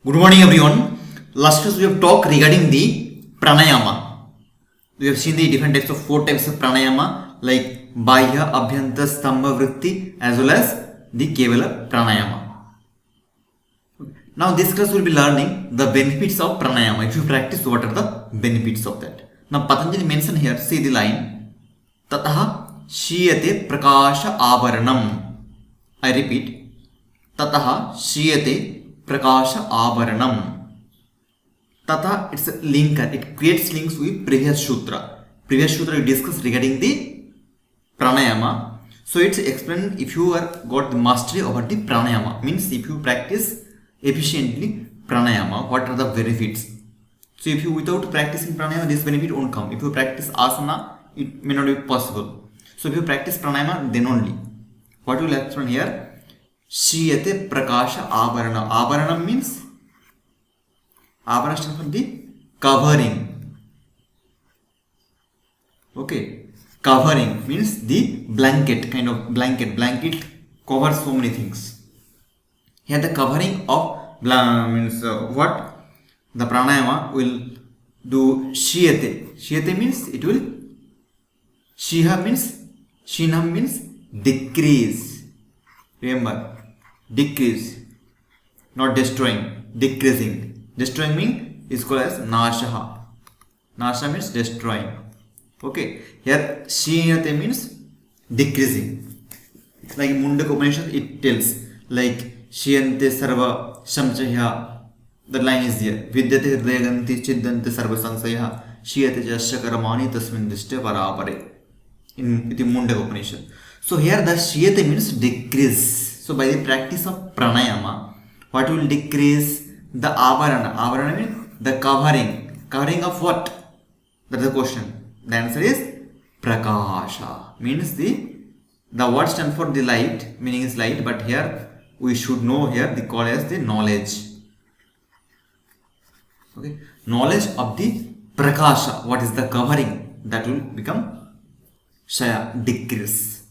Good morning, everyone. Last class we have talked regarding the pranayama. We have seen the different types of 4 types of pranayama like Bahya, Abhyanta, Stambha, Vritti as well as the Kevala pranayama. Now this class will be learning the benefits of pranayama. If you practice, what are the benefits of that? Now Patanjali mentioned here, see the line, Tataha Shiyate Prakasha Avaranam. I repeat, Tataha Shiyate Prakasha Avaranam. Tata, it's a linker. It creates links with previous sutra. Previous sutra we discussed regarding the pranayama. So it's explained if you are got the mastery over the pranayama. Means if you practice efficiently pranayama, what are the benefits? So if you without practicing pranayama, this benefit won't come. If you practice asana, it may not be possible. So if you practice pranayama, then only. What will happen here? Shiyate Prakasha Avarana. Avarana means Avarana stands for the covering. Okay. Covering means the blanket, kind of blanket. Blanket covers so many things. Here the covering of means what? The pranayama will do Shiyate. Shiyate means it will Shinam means decrease. Remember, decrease, not destroying, decreasing. Destroying means is called as Nashaha. Nasha means destroying. Okay, here Shiyate means decreasing. Like Mundaka Upanishad, it tells like Shiyante Sarva Shamchaya. The line is there. Vidyate Hridayanti Chiddante Sarva Sansaya Shiyate Jashakaramani Tasmin Dishte Varapare. In the Mundaka Upanishad. So here the Shiyate means decrease. So by the practice of pranayama, what will decrease? The avarana. Avarana means the covering. Covering of what? That is the question. The answer is prakasha. Means the word stands for the light, meaning is light, but here we should know here the call as the knowledge. Okay. Knowledge of the prakasha. What is the covering? That will become shaya, decrease.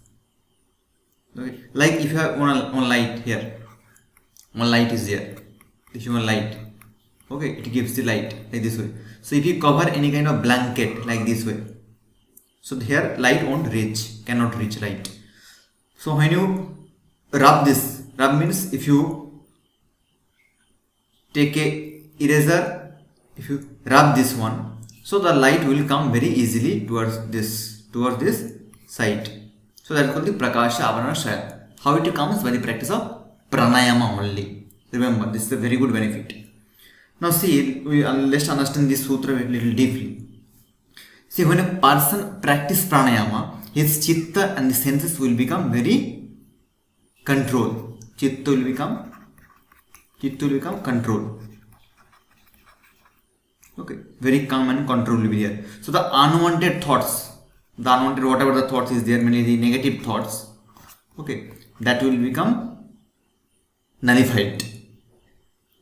Okay. Like if you have one light here, one light is there. If you want light, okay, it gives the light like this way. So if you cover any kind of blanket like this way, so here light won't reach, cannot reach light. So when you rub this, rub means if you take a eraser, if you rub this one, so the light will come very easily towards this side. So that is called the Prakasha Avarana Shaya. How it comes? By the practice of pranayama only. Remember, this is a very good benefit. Now see, let's understand this sutra a little deeply. See, when a person practice pranayama, his chitta and the senses will become very controlled. Chitta will become controlled. Okay, very calm and control will be there. So the unwanted thoughts, whatever the thoughts is there, mainly the negative thoughts, okay, that will become nullified.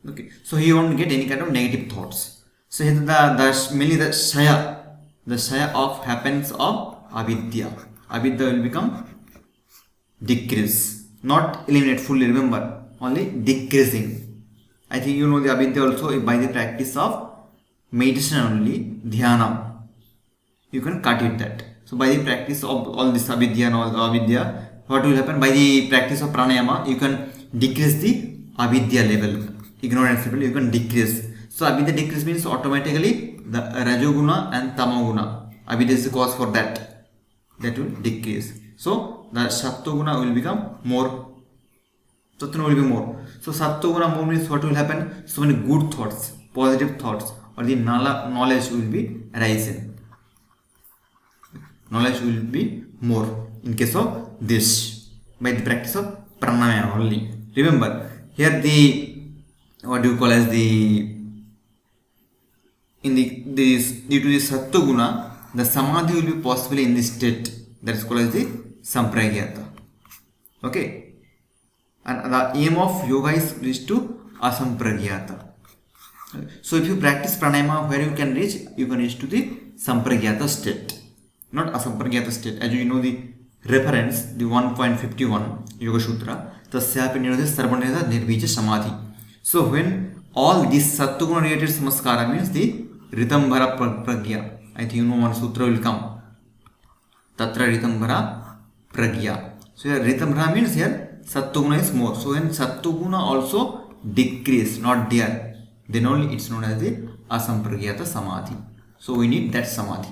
Okay, so he won't get any kind of negative thoughts. So here mainly the shaya of happens of avidya. Avidya will become decrease, not eliminate fully. Remember, only decreasing. I think you know the avidya also by the practice of meditation only, dhyana. You can cut it that. So by the practice of all this avidya and all avidya, what will happen? By the practice of pranayama, you can decrease the avidya level, ignorance level, you can decrease. So avidya decrease means automatically the rajoguna and tamoguna, avidya is the cause for that will decrease. So the sattoguna will become more, sattoguna will be more. So sattoguna more means what will happen? So many good thoughts, positive thoughts, or the knowledge will be rising. Knowledge will be more in case of this by the practice of pranayama only. Remember, here the what do you call as the due to the sattva the samadhi will be possible in this state, that is called as the sampragyata. Okay, and the aim of yoga is reach to asampragyata. So if you practice pranayama, where you can reach to the sampragyata state, not asampragyata state. As you know the reference, the 1.51 Yoga Sutra, tasyapi nirodhe sarvanidha nirbija samadhi. So when all this Sattva related Samaskara means the Ritambhara Pragya. I think you know one sutra will come. Tatra Ritambhara Pragya. So here Ritambhara means here Sattva is more. So when Sattva also decrease, not there, then only it's known as the Asampragyata Samadhi. So we need that Samadhi.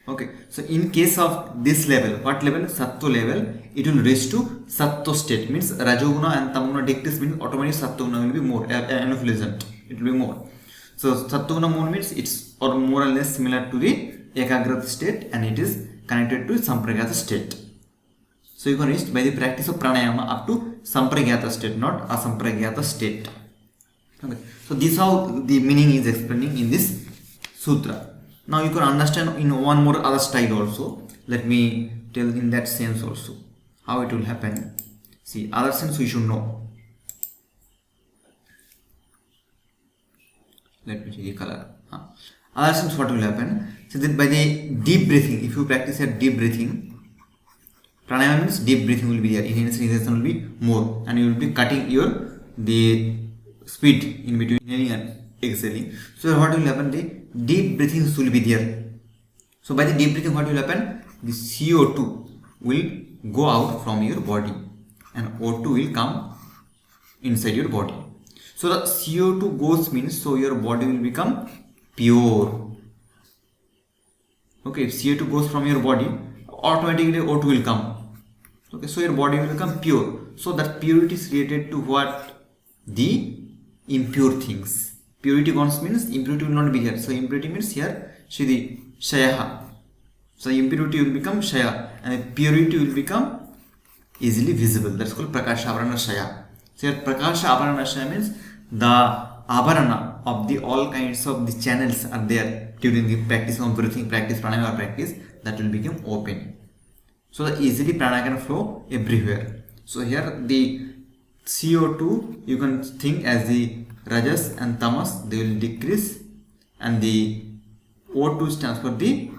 Okay, so in case of this level, what level? Sattva level, it will reach to Sattva state, means Rajoguna and Tamaguna decrease, means automatically Sattva will be more, anophylisant, it will be more. So Sattva more means it's or more or less similar to the Ekagrata state, and it is connected to Sampragyata state. So you can reach by the practice of pranayama up to Sampragyata state, not Asampragyata state. Okay. So this is how the meaning is explaining in this sutra. Now you can understand in one more other style also. Let me tell in that sense also how it will happen. See, other sense we should know. Let me change the color. Other sense what will happen? So that by the deep breathing, if you practice a deep breathing, pranayama means deep breathing will be there. Inhalation will be more, and you will be cutting the speed in between inhaling and exhaling. So what will happen? The deep breathing will be there. So by the deep breathing, what will happen? The CO2 will go out from your body and O2 will come inside your body. So the CO2 goes means so your body will become pure. Okay, if CO2 goes from your body, automatically O2 will come. Okay, so your body will become pure. So that purity is related to what? The impure things. Purity gone means impurity will not be here. So impurity means here Shri Shayaha. So impurity will become Shaya, and purity will become easily visible. That's called Prakasha Avarana Shaya. So here Prakasha Avarana Shaya means the Avarana of the all kinds of the channels are there during the practice of breathing practice, pranayama practice, that will become open. So that easily prana can flow everywhere. So here the CO2 you can think as the Rajas and Tamas, they will decrease, and the O2 stands for the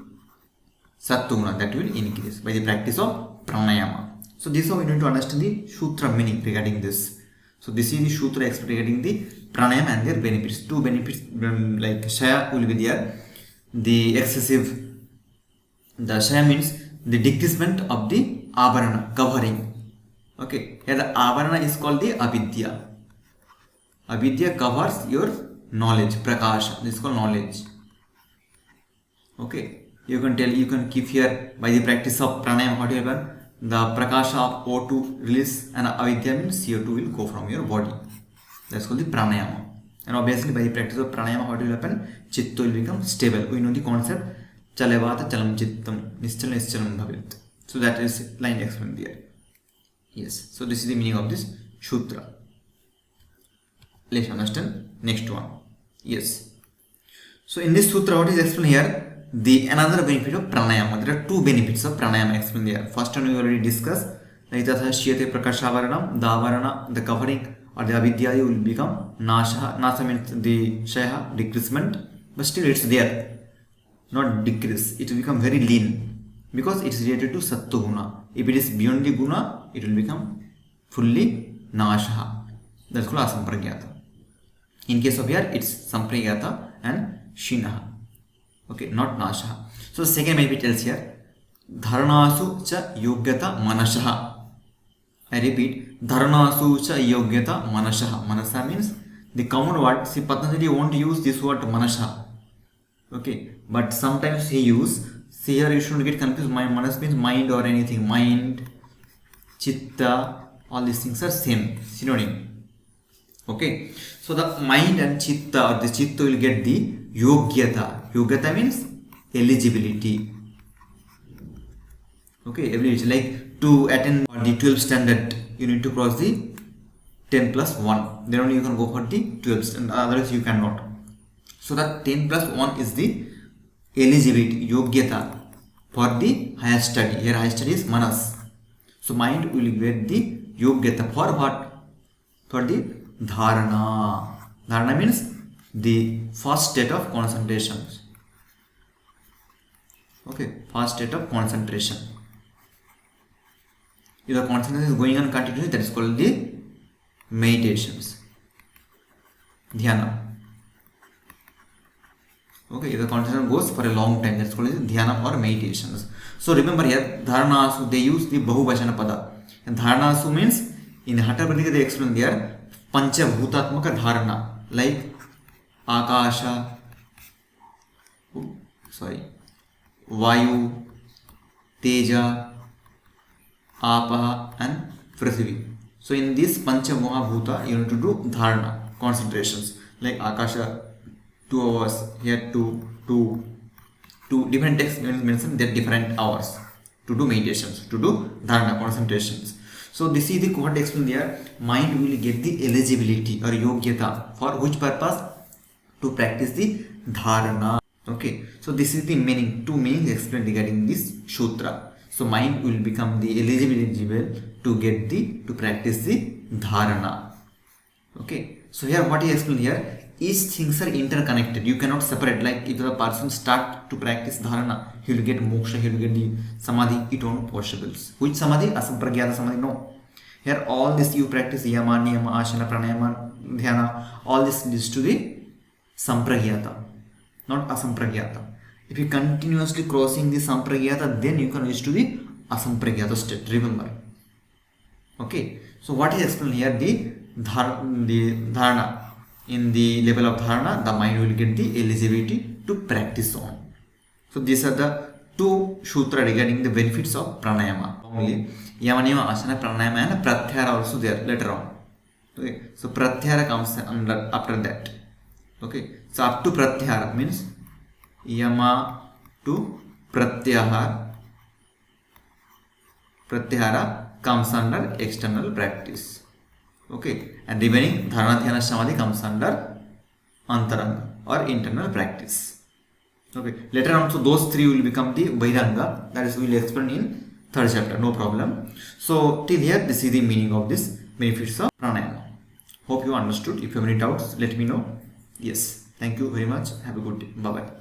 Sattva, that will increase by the practice of pranayama. So this is how we need to understand the sutra meaning regarding this. So this is the sutra regarding the pranayama and their benefits. Two benefits like Shaya will be there. The excessive, the Shaya means the decreasement of the Avarana, covering. Okay, here the Avarana is called the Avidya. Avidya covers your knowledge, prakasha. This is called knowledge. Okay, you can keep here by the practice of pranayama, what will happen? The prakasha of O2 release, and avidya means CO2 will go from your body. That's called the pranayama. And obviously by the practice of pranayama, what will happen? Chitta will become stable. We know the concept Chalavata Chalam Chittam Nischala Nischalam Bhavit. So that is line explained there. Yes, so this is the meaning of this sutra. Let's understand next one. Yes. So in this sutra, what is explained here? The another benefit of pranayama. There are two benefits of pranayama explained there. First one we already discussed. Like that Shyate Prakashavaranam, the avarana, the covering or the avidya will become nasha. Nasha means the shaya, decreasement, but still it's there. Not decrease. It will become very lean because it is related to sattva guna. If it is beyond the guna, it will become fully nasha. That's called asampragyata. In case of here, it's sampragyata and shinaha. Okay, not nasha. So the second benefit tells here, dharanasu cha yogyata manashaha. I repeat, dharanasu cha yogyata manashaha. Manasa means the common word. See, Patanjali won't use this word manasha. Okay, but sometimes he use. See here, you shouldn't get confused. Manas means mind or anything. Mind, chitta, all these things are same, synonym. Okay, so the mind and chitta or the chitta will get the yogyata. Yogyata means eligibility. Okay, ability, like to attend the 12th standard, you need to cross the 10 plus 1. Then only you can go for the 12th standard, otherwise you cannot. So that 10 plus 1 is the eligibility, yogyata for the higher study. Here higher study is manas. So mind will get the yogyata for what? For the dharana. Dharana means the first state of concentration. Okay, first state of concentration. If the concentration is going on continuously, that is called the meditations. dhyana. Okay, the concentration goes for a long time. That's called as dhyana or meditations. So remember here, dharanasu, they use the bahuvachana pada. And dharanasu means, in the Hatha Pradika they explain there, pancha bhutatmaka dharana, like akasha, vayu, teja, apa and prithvi. So in this pancha bhuta, you need to do dharana, concentrations, like akasha, 2 hours, here 2 different texts mention that different hours to do meditations, to do dharana, concentrations. So this is the what explained there. Mind will get the eligibility or yogyata for which purpose? To practice the dharana. Okay, so this is the meaning, two meanings explained regarding this sutra. So mind will become the eligible to get to practice the dharana. Okay, so here what he explained here, each things are interconnected. You cannot separate. Like if the person start to practice dharana, he will get moksha, he will get the samadhi. It won't possible. Which samadhi? Asampragyata samadhi. No. Here all this you practice yama, niyama, asana, pranayama, dhyana. All this leads to the sampragyata, not asampragyata. If you continuously crossing the sampragyata, then you can reach to the asampragyata state. Remember. Okay. So what is explained here? The dharana. In the level of dharana, the mind will get the eligibility to practice on. So these are the two sutra regarding the benefits of pranayama. Only yama, niyama, asana, pranayama and pratyahara also there later on. Okay, so pratyahara comes after that. Okay, so up to pratyahara means yama to pratyahara comes under external practice. Okay, and remaining dharana, dhyana, samadhi comes under antaranga or internal practice. Okay, later on, so those three will become the vairanga. That is, we will explain in third chapter. No problem. So till here, this is the meaning of this benefits of pranayama. Hope you understood. If you have any doubts, let me know. Yes, thank you very much. Have a good day. Bye bye.